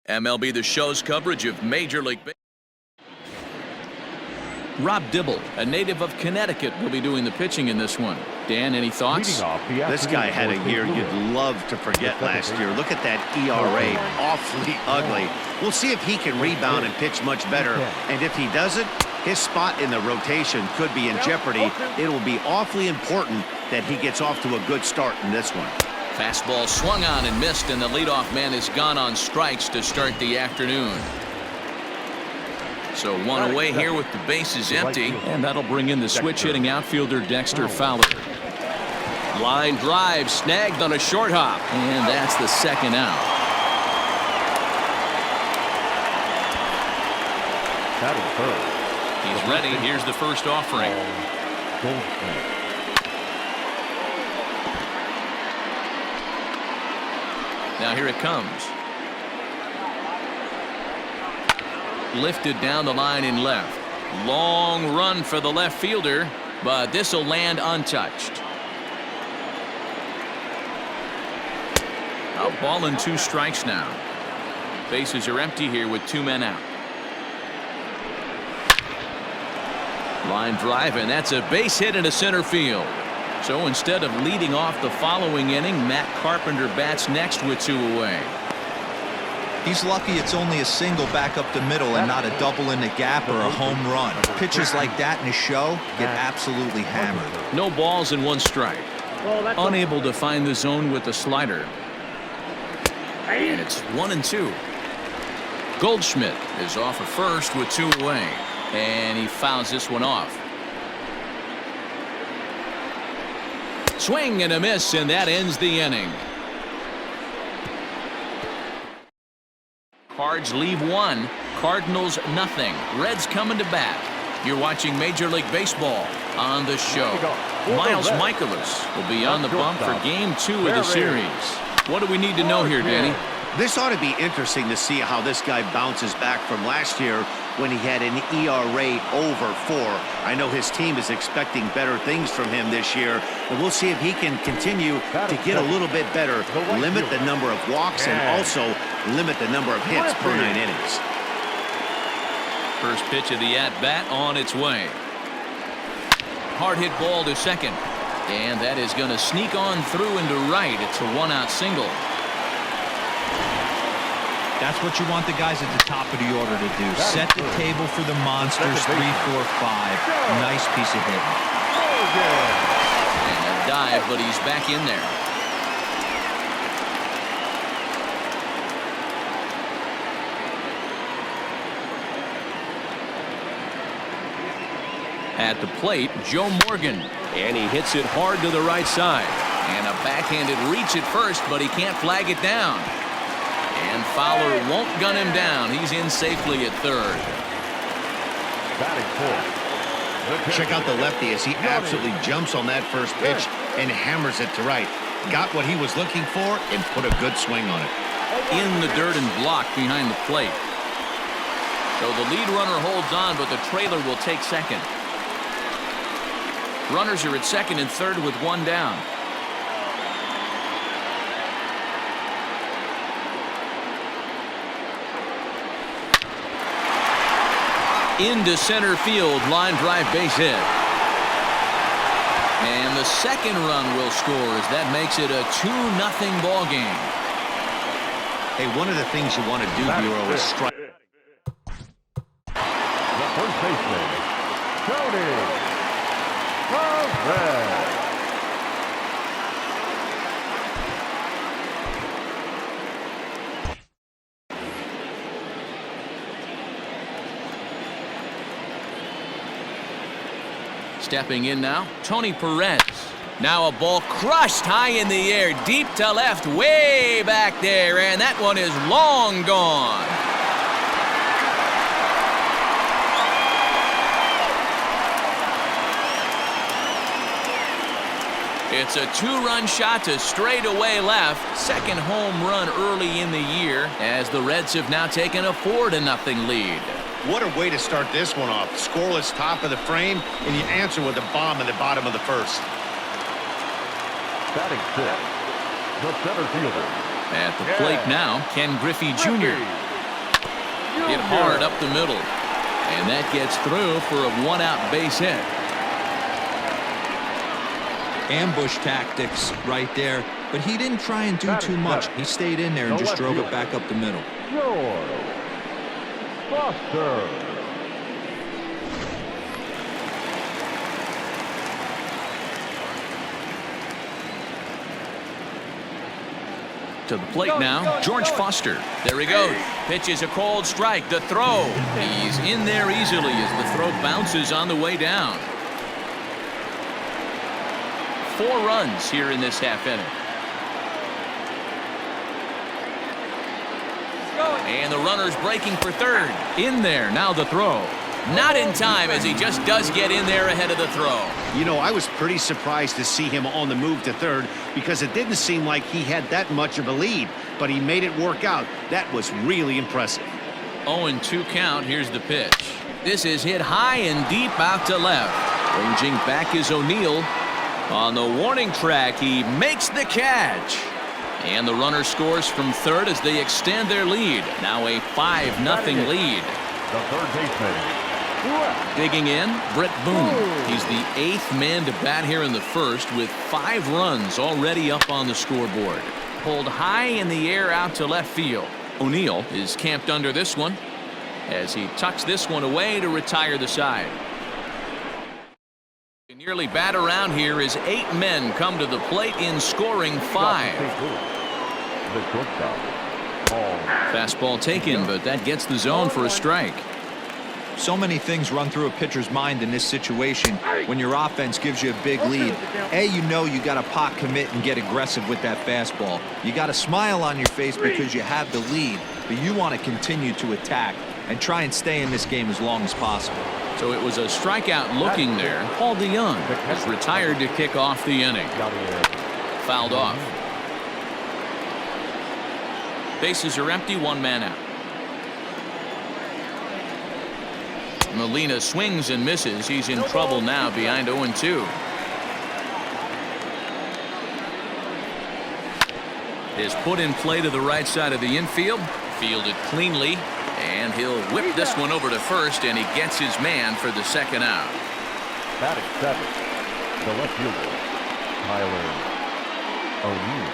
MLB The Show's coverage of Major League Baseball. Rob Dibble, a native of Connecticut, will be doing the pitching in this one. Dan, any thoughts? This guy had a year you'd love to forget last year. Look at that ERA, awfully ugly. We'll see if he can rebound and pitch much better. And if he doesn't, his spot in the rotation could be in jeopardy. It will be awfully important that he gets off to a good start in this one. Fastball swung on and missed, and the leadoff man is gone on strikes to start the afternoon. So one away here with the bases empty, and that'll bring in the switch-hitting outfielder Dexter Fowler. Line drive snagged on a short hop, and that's the second out. He's ready. Here's the first offering. Now here it comes. Lifted down the line in left. Long run for the left fielder, but this will land untouched. A ball and 2 strikes now. Bases are empty here with 2 men out. Line drive, and that's a base hit into center field. So instead of leading off the following inning, Matt Carpenter bats next with 2 away. He's lucky it's only a single back up the middle and not a double in the gap or a home run. Pitchers like that in a show get absolutely hammered. No balls and 1 strike. Unable to find the zone with the slider. And it's 1-2. Goldschmidt is off at first with 2 away. And he fouls this one off. Swing and a miss, and that ends the inning. Cards leave 1. Cardinals nothing. Reds coming to bat. You're watching Major League Baseball on the show. Miles Michaelis will be on the bump for Game 2 of the series. What do we need to know here, Danny? This ought to be interesting to see how this guy bounces back from last year when he had an ERA over 4. I know his team is expecting better things from him this year, and we'll see if he can continue to get a little bit better, limit the number of walks, and also limit the number of hits per 9 innings. First pitch of the at-bat on its way. Hard hit ball to second, and that is going to sneak on through into right. It's a 1-out single. That's what you want the guys at the top of the order to do. Set the table for the monsters. 3, 4, 5. Nice piece of hitting. And a dive, but he's back in there. At the plate, Joe Morgan. And he hits it hard to the right side. And a backhanded reach at first, but he can't flag it down. And Fowler won't gun him down. He's in safely at third. Check out the lefty as he absolutely jumps on that first pitch and hammers it to right. Got what he was looking for and put a good swing on it. In the dirt and blocked behind the plate. So the lead runner holds on, but the trailer will take second. Runners are at second and third with 1 down. Into center field, line drive, base hit. And the second run will score as that makes it a 2-0 ball game. Hey, one of the things you want to do, Bureau, is strike. The first baseman, Tony Perez. Stepping in now, Tony Perez. Now a ball crushed high in the air, deep to left, way back there, and that one is long gone. It's a 2-run shot to straightaway left. Second home run early in the year as the Reds have now taken a 4-0 lead. What a way to start this one off. Scoreless top of the frame, and you answer with a bomb in the bottom of the first. Batting fifth, the center fielder. At the plate now, Ken Griffey Jr. Hit hard up the middle. And that gets through for a one-out base hit. Ambush tactics right there, but he didn't try and do too much. He stayed in there and just drove it back up the middle. George Foster. To the plate now, George Foster. There he goes. Pitches a cold strike. The throw. He's in there easily as the throw bounces on the way down. 4 runs here in this half inning. And the runner's breaking for third. In there, now the throw. Not in time as he just does get in there ahead of the throw. You know, I was pretty surprised to see him on the move to third because it didn't seem like he had that much of a lead, but he made it work out. That was really impressive. 0-2 count. Here's the pitch. This is hit high and deep out to left. Ranging back is O'Neill. On the warning track, he makes the catch. And the runner scores from third as they extend their lead. Now a 5-0 lead. The third baseman. Digging in, Brett Boone. He's the 8th man to bat here in the first with 5 runs already up on the scoreboard. Pulled high in the air out to left field. O'Neill is camped under this one as he tucks this one away to retire the side. Nearly bat around here as 8 men come to the plate in scoring 5. Fastball taken, but that gets the zone for a strike. So many things run through a pitcher's mind in this situation when your offense gives you a big lead. You know you got to pot commit and get aggressive with that fastball. You got a smile on your face because you have the lead, but you want to continue to attack and try and stay in this game as long as possible. So it was a strikeout looking there. Paul DeYoung is retired to kick off the inning. Fouled off. Bases are empty, 1 man out. Molina swings and misses. He's in trouble now behind 0-2. Is put in play to the right side of the infield. Fielded cleanly. And he'll whip this one over to first, and he gets his man for the second out. Batting 7, the left fielder, Tyler O'Neill.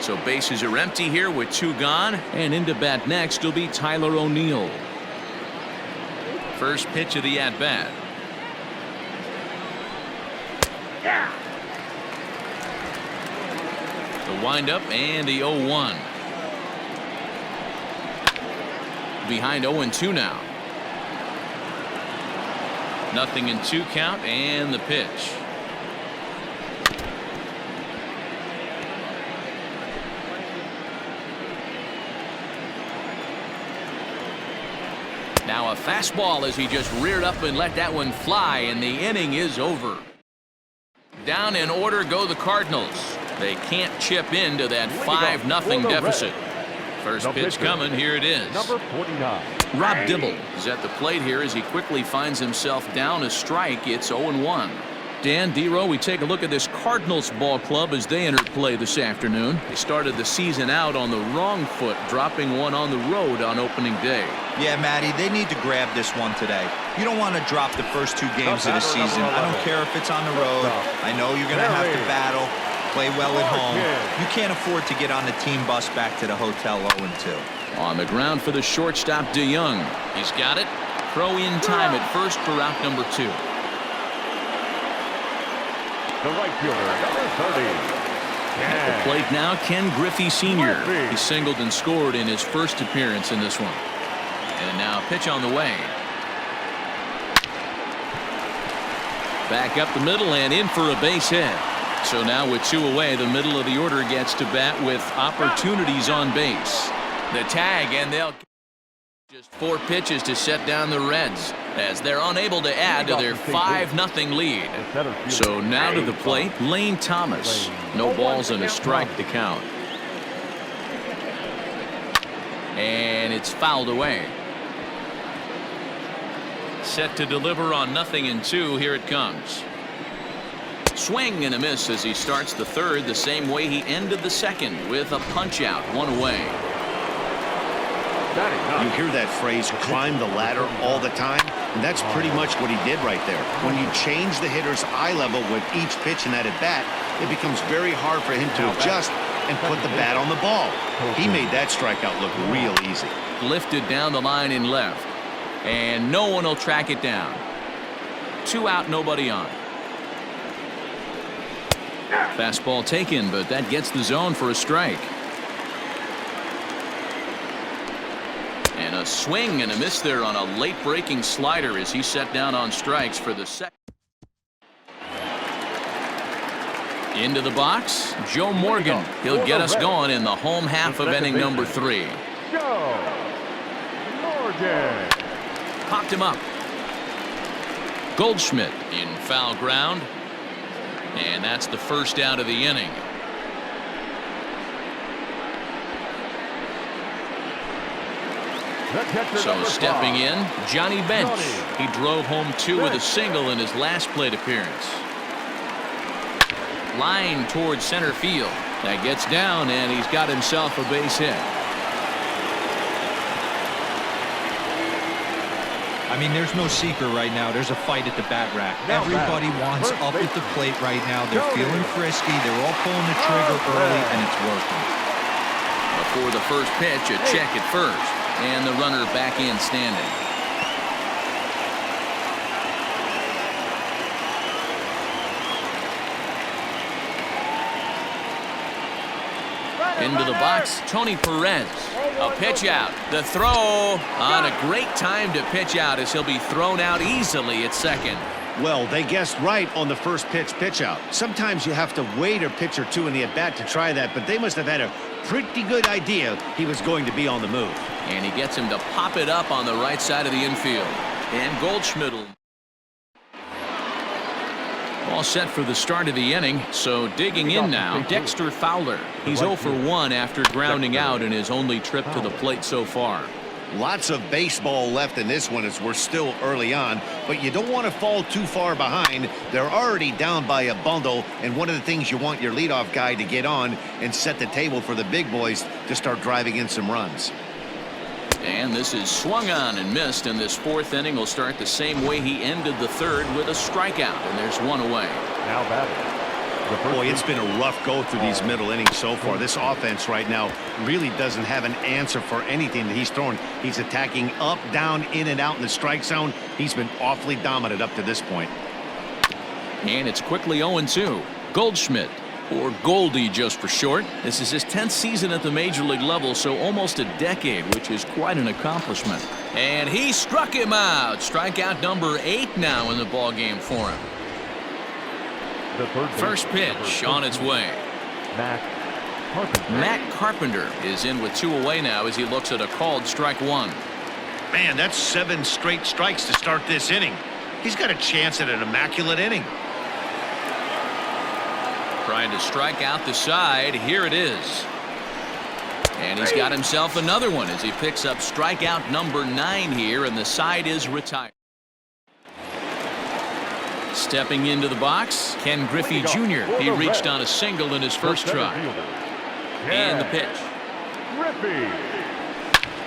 So bases are empty here with 2 gone, and into bat next will be Tyler O'Neill. First pitch of the at-bat. The windup and the 0-1. Behind 0-2 now. 0-2 count and the pitch. Now a fastball as he just reared up and let that one fly, and the inning is over. Down in order go the Cardinals. They can't chip into that 5-0 deficit. First pitch coming. Here it is. Number 49. Rob Dibble is at the plate here as he quickly finds himself down a strike. It's 0-1. Dan Dero, we take a look at this Cardinals ball club as they enter play this afternoon. They started the season out on the wrong foot, dropping one on the road on opening day. Yeah, Matty, they need to grab this one today. You don't want to drop the first 2 games of the season. I don't care if it's on the road. I know you're going to have to battle, play well at home. You can't afford to get on the team bus back to the hotel 0-2. On the ground for the shortstop, DeYoung. He's got it. Throw in time at first for out number 2. The right fielder, number 30. At the plate now, Ken Griffey Sr. He singled and scored in his first appearance in this one. And now pitch on the way. Back up the middle and in for a base hit. So now with 2 away, the middle of the order gets to bat with opportunities on base. The tag, and they'll just 4 pitches to set down the Reds as they're unable to add to their 5-0 lead. So now to the plate, Lane Thomas. No balls and a strike to count. And it's fouled away. Set to deliver on 0-2. Here it comes. Swing and a miss as he starts the third the same way he ended the second with a punch out, 1 away. Batting ninth. You hear that phrase, climb the ladder, all the time, and that's pretty much what he did right there. When you change the hitter's eye level with each pitch in that at-bat, it becomes very hard for him to adjust and put the bat on the ball. He made that strikeout look real easy. Lifted down the line in left, and no one will track it down. 2 out, nobody on. Fastball taken, but that gets the zone for a strike. And a swing and a miss there on a late breaking slider as he set down on strikes for the second. Into the box, Joe Morgan. He'll get us going in the home half of inning number 3. Joe Morgan. Popped him up. Goldschmidt in foul ground. And that's the first out of the inning. So stepping in, Johnny Bench. He drove home 2 with a single in his last plate appearance. Line towards center field. That gets down, and he's got himself a base hit. I mean, there's no secret right now. There's a fight at the bat rack. Everybody wants up at the plate right now. They're feeling frisky. They're all pulling the trigger early, and it's working. Before the first pitch, a check at first, and the runner back in standing. Into the box, Tony Perez. A pitch out. The throw on a great time to pitch out as he'll be thrown out easily at second. Well, they guessed right on the first pitch out. Sometimes you have to wait a pitch or 2 in the at-bat to try that, but they must have had a pretty good idea he was going to be on the move. And he gets him to pop it up on the right side of the infield. And Goldschmidt will. All set for the start of the inning, so digging in now, Dexter Fowler. He's 0 for 1 after grounding out in his only trip to the plate so far. Lots of baseball left in this one as we're still early on, but you don't want to fall too far behind. They're already down by a bundle, and one of the things you want your leadoff guy to get on and set the table for the big boys to start driving in some runs. And this is swung on and missed, and this 4th inning will start the same way he ended the 3rd with a strikeout, and there's 1 away. Now batting. Boy, it's been a rough go through these middle innings so far. This offense right now really doesn't have an answer for anything that he's throwing. He's attacking up, down, in and out in the strike zone. He's been awfully dominant up to this point. And it's quickly 0-2. Goldschmidt, or Goldie just for short. This is his 10th season at the major league level, so almost a decade, which is quite an accomplishment. And he struck him out. Strikeout number 8 now in the ballgame for him. First pitch on its way. Matt Carpenter is in with 2 away now as he looks at a called strike 1. Man, that's 7 straight strikes to start this inning. He's got a chance at an immaculate inning. Trying to strike out the side. Here it is. And he's got himself another one as he picks up strikeout number 9 here, and the side is retired. Stepping into the box, Ken Griffey Jr. He reached on a single in his first try. And the pitch. Griffey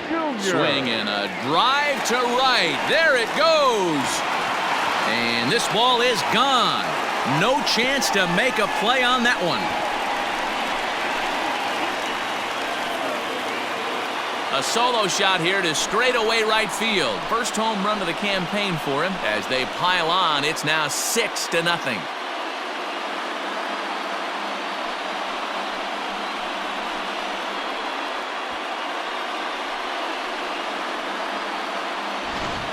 Jr. Swing and a drive to right. There it goes. And this ball is gone. No chance to make a play on that one. A solo shot here to straightaway right field. First home run of the campaign for him. As they pile on, it's now 6-0.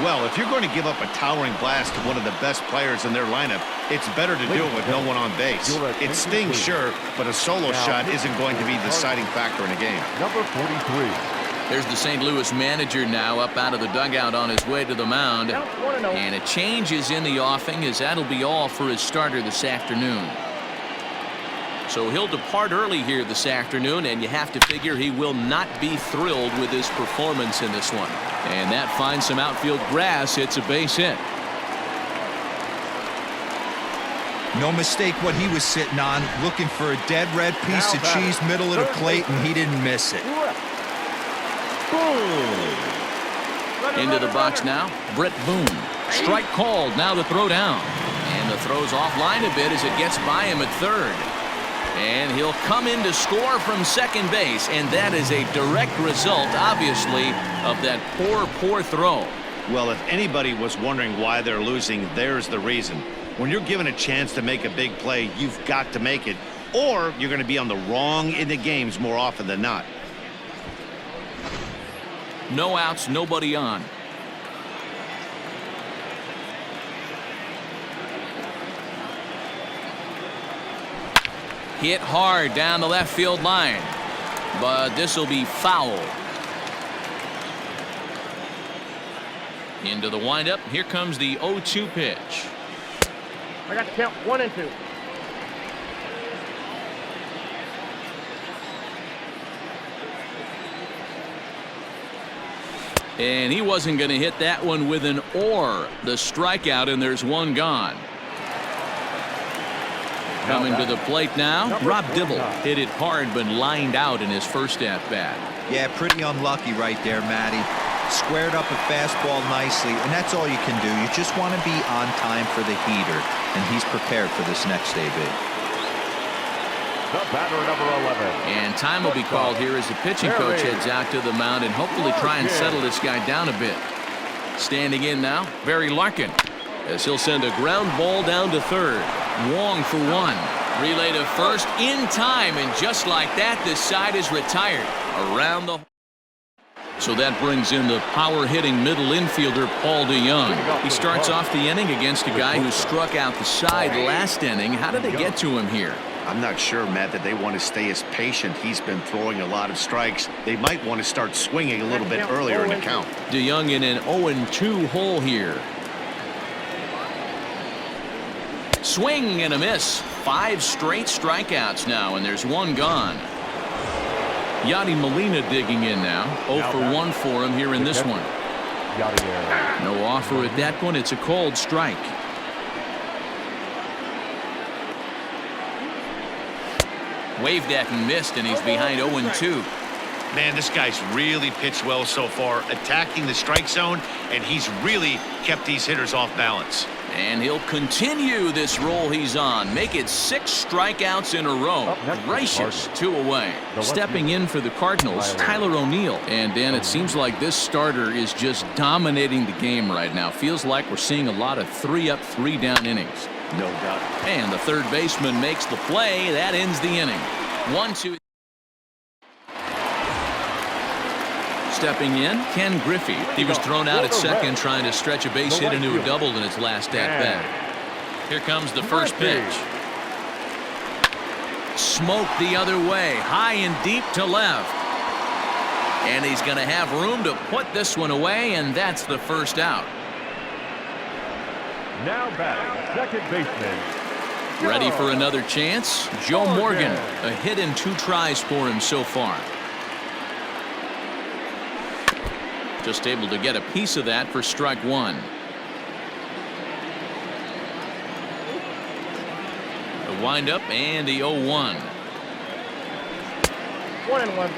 Well, if you're going to give up a towering blast to one of the best players in their lineup, it's better to do it with no one on base. It stings, sure, but a solo shot isn't going to be the deciding factor in a game. Number 43. There's the St. Louis manager now up out of the dugout on his way to the mound. And a change is in the offing, as that'll be all for his starter this afternoon. So he'll depart early here this afternoon, and you have to figure he will not be thrilled with his performance in this one. And that finds some outfield grass. It's a base hit. No mistake what he was sitting on, looking for a dead red piece of cheese middle of the plate, and he didn't miss it. Boom. Into the box now, Brett Boone. Strike called, now the throw down. And the throw's offline a bit as it gets by him at third. And he'll come in to score from second base, and that is a direct result, obviously, of that poor throw. Well, if anybody was wondering why they're losing, there's the reason. When you're given a chance to make a big play, you've got to make it, or you're going to be on the wrong end of games more often than not. No outs, nobody on. Hit hard down the left field line, but this will be foul. Into the windup. Here comes the 0-2 pitch. I got to count 1 and 2. And he wasn't going to hit that one with an or. The strikeout, and there's one gone. Coming to the plate now, Rob Dibble hit it hard but lined out in his first at-bat. Yeah, pretty unlucky right there, Matty. Squared up a fastball nicely, and that's all you can do. You just want to be on time for the heater, and he's prepared for this next AB. The batter, number 11. And time will be called here as the pitching coach heads out to the mound and hopefully try and settle this guy down a bit. Standing in now, Barry Larkin, as he'll send a ground ball down to third. Wong for one. Relay to first in time, and just like that, this side is retired around the. So that brings in the power-hitting middle infielder Paul DeYoung. He starts off the inning against a guy who struck out the side last inning. How did they get to him here? I'm not sure, Matt, that they want to stay as patient. He's been throwing a lot of strikes. They might want to start swinging a little bit earlier in the count. DeYoung in an 0-2 hole here. Swing and a miss. 5 straight strikeouts now, and there's one gone. Yadi Molina digging in now. 0 for 1 for him here in this one. No offer at that one. It's a cold strike. Waved at and missed, and he's behind 0-2. Man, this guy's really pitched well so far, attacking the strike zone, and he's really kept these hitters off balance. And he'll continue this roll he's on. Make it 6 strikeouts in a row. Gracious, 2 away. Stepping in for the Cardinals, Tyler O'Neill. And Dan, it seems like this starter is just dominating the game right now. Feels like we're seeing a lot of 3-up, 3-down innings. No doubt. And the third baseman makes the play. That ends the inning. 1-2. Stepping in, Ken Griffey. He was thrown out at second trying to stretch a base hit into a double in his last at-bat. Here comes the first pitch. Smoked the other way, high and deep to left. And he's going to have room to put this one away, and that's the first out. Now batting, second baseman. Ready for another chance? Joe Morgan. A hit in 2 tries for him so far. Just able to get a piece of that for strike 1. The windup and the 0-1. 1-1.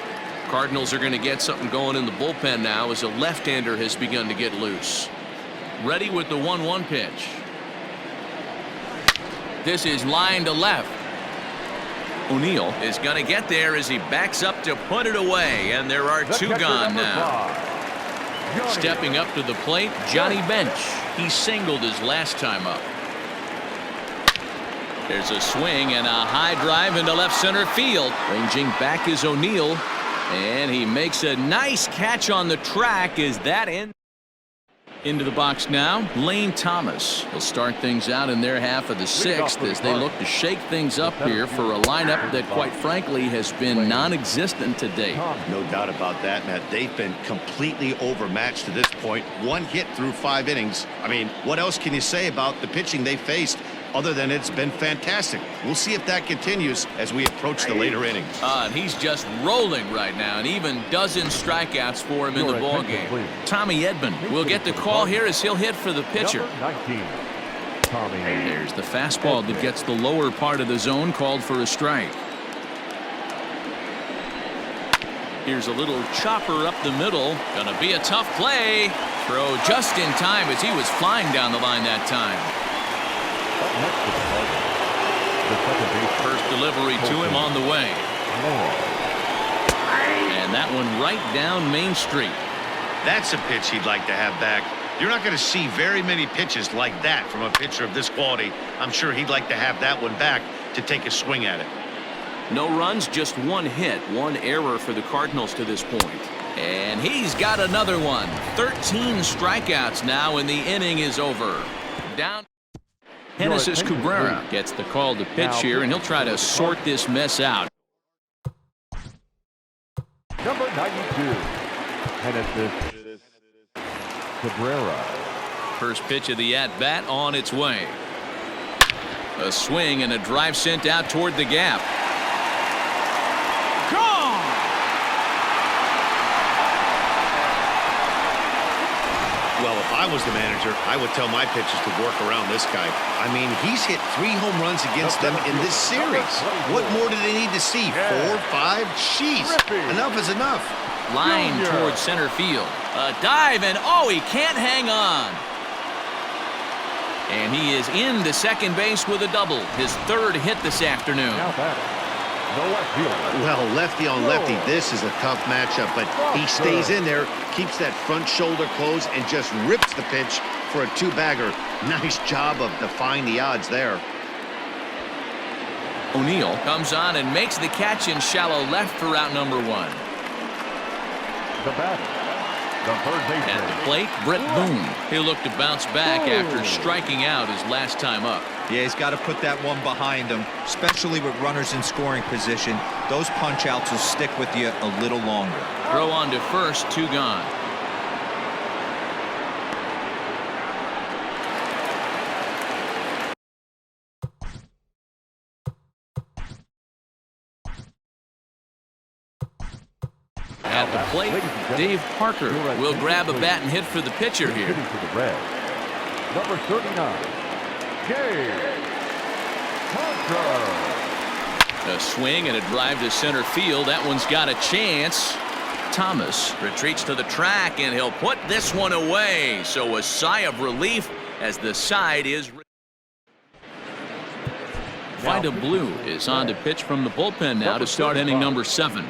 Cardinals are going to get something going in the bullpen now as a left-hander has begun to get loose. Ready with the 1-1 pitch. This is line to left. O'Neill is going to get there as he backs up to put it away, and there are 2 gone now. Stepping up to the plate, Johnny Bench. He singled his last time up. There's a swing and a high drive into left center field. Ranging back is O'Neill, and he makes a nice catch on the track. Is that in? Into the box now, Lane Thomas. He'll start things out in their half of the 6th as they look to shake things up here for a lineup that, quite frankly, has been non-existent to date. No doubt about that, Matt. They've been completely overmatched to this point. 1 hit through 5 innings. I mean, what else can you say about the pitching they faced other than it's been fantastic? We'll see if that continues as we approach the later innings. And he's just rolling right now, and even dozen strikeouts for him in the ballgame. Tommy Edman will get the call here as he'll hit for the pitcher. 19, Tommy. There's the fastball that gets the lower part of the zone, called for a strike. Here's a little chopper up the middle. Gonna be a tough play. Throw just in time as he was flying down the line that time. Up next to the target, the second baseman. First delivery to him on the way. And that one right down Main Street. That's a pitch he'd like to have back. You're not going to see very many pitches like that from a pitcher of this quality. I'm sure he'd like to have that one back to take a swing at it. No runs, just one hit, one error for the Cardinals to this point. And he's got another one. 13 strikeouts now, and the inning is over. Down. Genesis Cabrera gets the call to pitch here, and he'll try to sort this mess out. Number 92, Genesis Cabrera. First pitch of the at-bat on its way. A swing and a drive sent out toward the gap. Gone! Well, if I was the manager, I would tell my pitchers to work around this guy. I mean, he's hit 3 home runs against them in this series. What more do they need to see? 4, 5? Jeez, enough is enough. Line towards center field. A dive, and oh, he can't hang on. And he is into second base with a double. His 3rd hit this afternoon. Now batting, the left fielder. Well, lefty on lefty, this is a tough matchup, but he stays in there, keeps that front shoulder closed, and just rips the pitch for a 2-bagger. Nice job of defying the odds there. O'Neill comes on and makes the catch in shallow left for out number 1. The batter, the third baseman. At the plate, Brett Boone. He'll look to bounce back after striking out his last time up. Yeah, he's got to put that one behind him, especially with runners in scoring position. Those punch-outs will stick with you a little longer. Throw on to first, 2 gone. At the plate, Dave Parker will grab a bat and hit for the pitcher here. Hitting to the red. Number 39, Jay Contra. A swing and a drive to center field. That one's got a chance. Thomas retreats to the track, and he'll put this one away. So a sigh of relief as the side is. Vida Blue is on to pitch from the bullpen now to start inning number 7.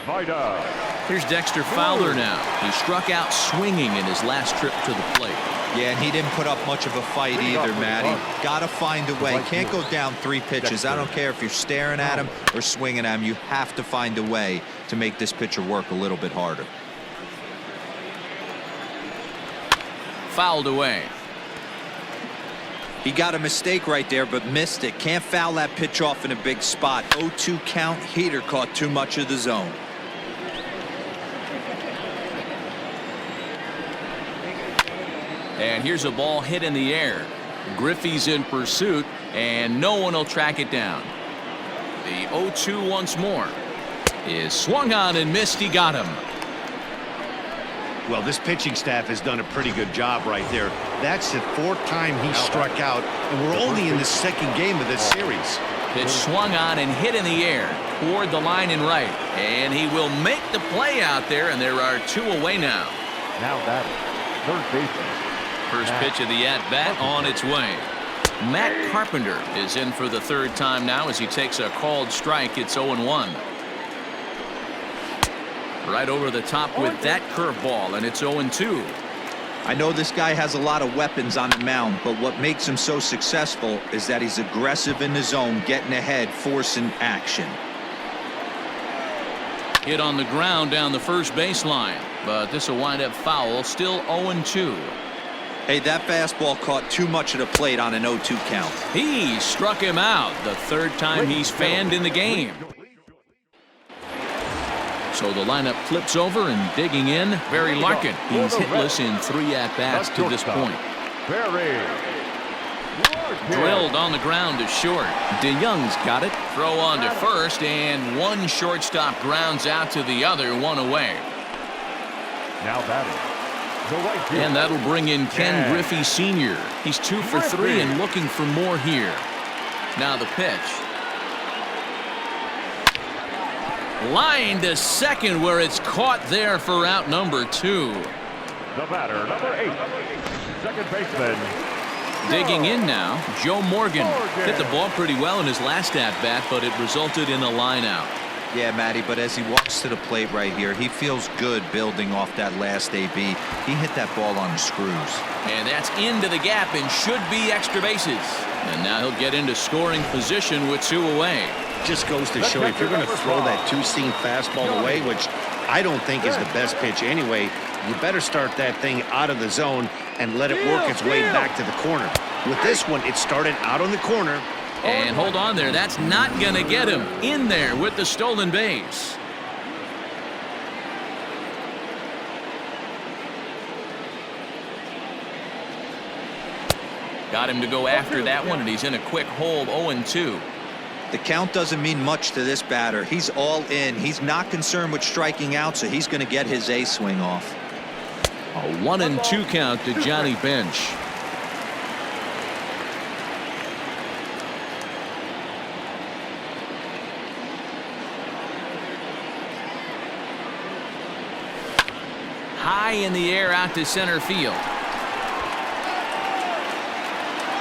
Vida. Here's Dexter Fowler now. He struck out swinging in his last trip to the plate. Yeah, and he didn't put up much of a fight either, Matty. Got to find a way. Can't go down 3 pitches. I don't care if you're staring at him or swinging at him. You have to find a way to make this pitcher work a little bit harder. Fouled away. He got a mistake right there, but missed it. Can't foul that pitch off in a big spot. 0-2 count. Heater caught too much of the zone. And here's a ball hit in the air. Griffey's in pursuit, and no one will track it down. The 0-2 once more is swung on and missed. He got him. Well, this pitching staff has done a pretty good job right there. That's the 4th time he struck out, and we're only in the 2nd game of this series. Pitch swung on and hit in the air toward the line and right. And he will make the play out there, and there are 2 away now. Now batting, third baseman. First pitch of the at-bat on its way. Matt Carpenter is in for the 3rd time now as he takes a called strike. It's 0-1. Right over the top with that curveball, and it's 0-2. I know this guy has a lot of weapons on the mound, but what makes him so successful is that he's aggressive in the zone, getting ahead, forcing action. Hit on the ground down the first baseline, but this will wind up foul. Still 0-2. Hey, that fastball caught too much of the plate on an 0-2 count. He struck him out, the 3rd time he's fanned in the game. So the lineup flips over, and digging in, Barry Larkin. He's hitless in 3 at-bats to this point. Drilled on the ground to short. DeYoung's got it. Throw on to first, and one shortstop grounds out to the other, 1 away. Now batting, the right fielder. And that'll bring in Ken Griffey Sr. He's 2 for 3 and looking for more here. Now the pitch. Line to second where it's caught there for out number 2. The batter, number 8, second baseman. Digging in now, Joe Morgan. Hit the ball pretty well in his last at-bat, but it resulted in a line out. Yeah, Matty, but as he walks to the plate right here, he feels good building off that last AB. He hit that ball on the screws. And that's into the gap and should be extra bases. And now he'll get into scoring position with 2 away. Just goes to show if you're going to throw that two-seam fastball away, which I don't think is the best pitch anyway, you better start that thing out of the zone and let it work its way back to the corner. With this one, it started out on the corner. And hold on there. That's not going to get him in there with the stolen base. Got him to go after that one, and he's in a quick hole, 0-2. The count doesn't mean much to this batter. He's all in. He's not concerned with striking out, so he's going to get his A swing off. A 1-2 count to Johnny Bench. High in the air out to center field.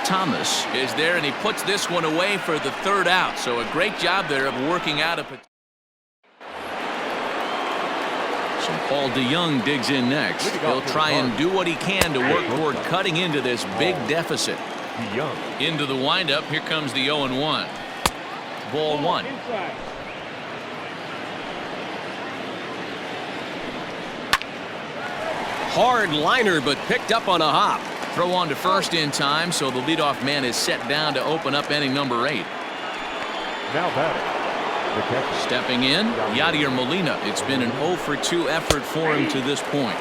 Thomas is there, and he puts this one away for the 3rd out. So a great job there of working out a. So Paul DeYoung digs in next. He'll try and do what he can to work toward cutting into this big deficit. Into the windup. Here comes the 0-1. Ball 1. Hard liner, but picked up on a hop. Throw on to first in time, so the leadoff man is set down to open up inning number 8. Now batting, the catcher. Stepping in, Yadier Molina. It's been an 0-for-2 effort for him to this point.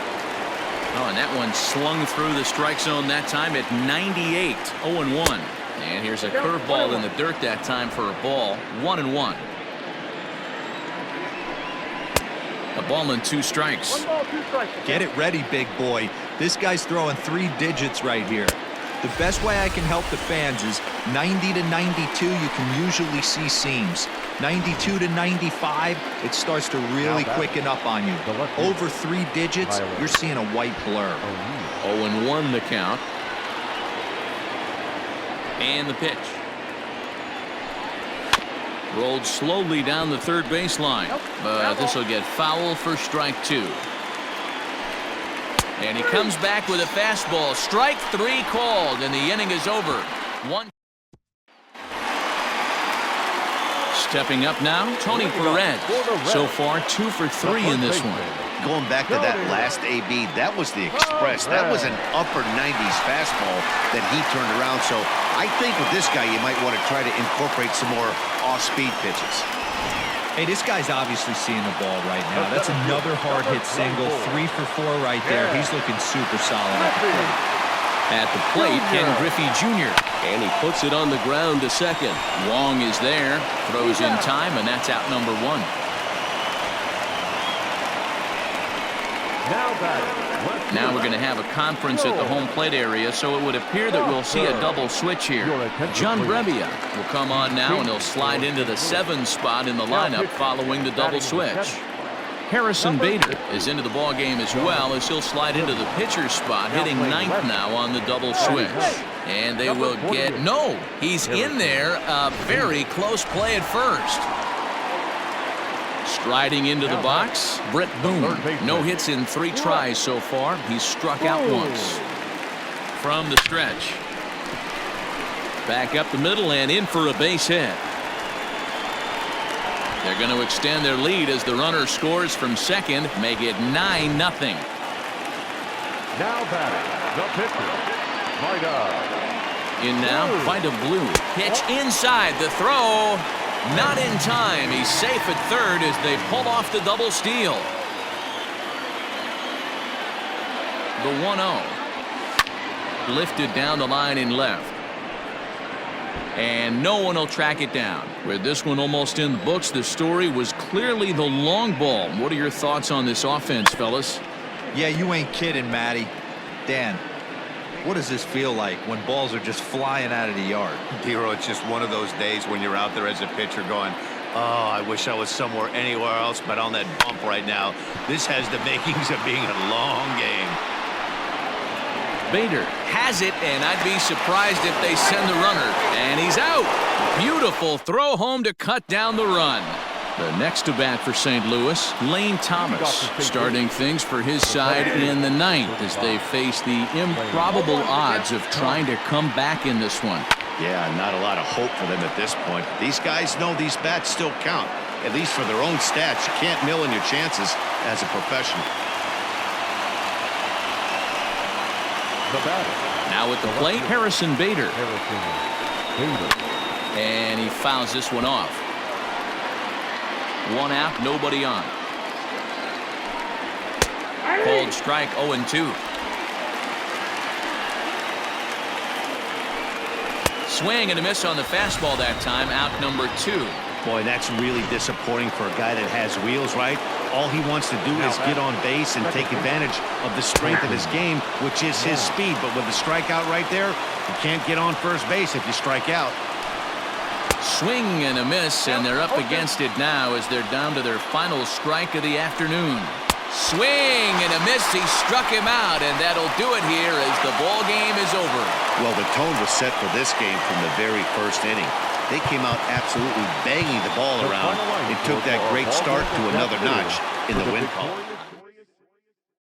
Oh, and that one slung through the strike zone that time at 98, 0-1. And here's a curveball in the dirt that time for a ball, 1-1. A ball and 2 strikes. Get it ready, big boy. This guy's throwing 3 digits right here. The best way I can help the fans is 90 to 92, you can usually see seams. 92 to 95, it starts to really quicken up on you. Over 3 digits, you're seeing a white blur. 0-1 the count. And the pitch. Rolled slowly down the 3rd baseline, but this will get foul for strike 2. And he comes back with a fastball. Strike 3 called, and the inning is over. 1. Stepping up now, Tony Perez. So far, 2 for 3 in this one. Going back to that last AB, that was the express. That was an upper 90s fastball that he turned around. So I think with this guy, you might want to try to incorporate some more off-speed pitches. Hey, this guy's obviously seeing the ball right now. That's another hard hit single. 3 for 4 right there. He's looking super solid at the plate. At the plate, Ken Griffey Jr. And he puts it on the ground to second. Wong is there, throws in time, and that's out number 1. Now we're going to have a conference at the home plate area, so it would appear that we'll see a double switch here. John Brebbia will come on now, and he'll slide into the 7 spot in the lineup following the double switch. Harrison Bader is into the ball game as well, as he'll slide into the pitcher's spot, hitting 9th now on the double switch. And they will get, no, he's in there. A very close play at first. Striding into the box, Brett Boone. No hits in 3 tries so far. He's struck out once. From the stretch. Back up the middle and in for a base hit. They're going to extend their lead as the runner scores from second, make it 9-0. Now batting, the pitcher, Vida. In now, Vida Blue. Pitch inside, the throw. Not in time. He's safe at third as they pull off the double steal. The 1-0. Lifted down the line in left. And no one will track it down. With this one almost in the books, the story was clearly the long ball. What are your thoughts on this offense, fellas? Yeah, you ain't kidding, Matty. Dan, what does this feel like when balls are just flying out of the yard? Hero, it's just one of those days when you're out there as a pitcher going, Oh, I wish I was anywhere else but on that bump right now. This has the makings of being a long game. Bader has it, and I'd be surprised if they send the runner. And he's out. Beautiful throw home to cut down the run. The next to bat for St. Louis, Lane Thomas, starting things for his side in the ninth as they face the improbable odds of trying to come back in this one. Yeah, not a lot of hope for them at this point. These guys know these bats still count, at least for their own stats. You can't mill in your chances as a professional. Now at the plate, Harrison Bader. And he fouls this one off. 1 out, nobody on. Called strike 0-2. Swing and a miss on the fastball that time, out number 2. Boy, that's really disappointing for a guy that has wheels, right? All he wants to do is get on base and take advantage of the strength of his game, which is his speed. But with the strikeout right there, you can't get on first base if you strike out. Swing and a miss, and they're up against it now as they're down to their final strike of the afternoon. Swing and a miss. He struck him out, and that'll do it here as the ball game is over. Well, the tone was set for this game from the very first inning. They came out absolutely banging the ball around. It took that great start to another notch in the win column.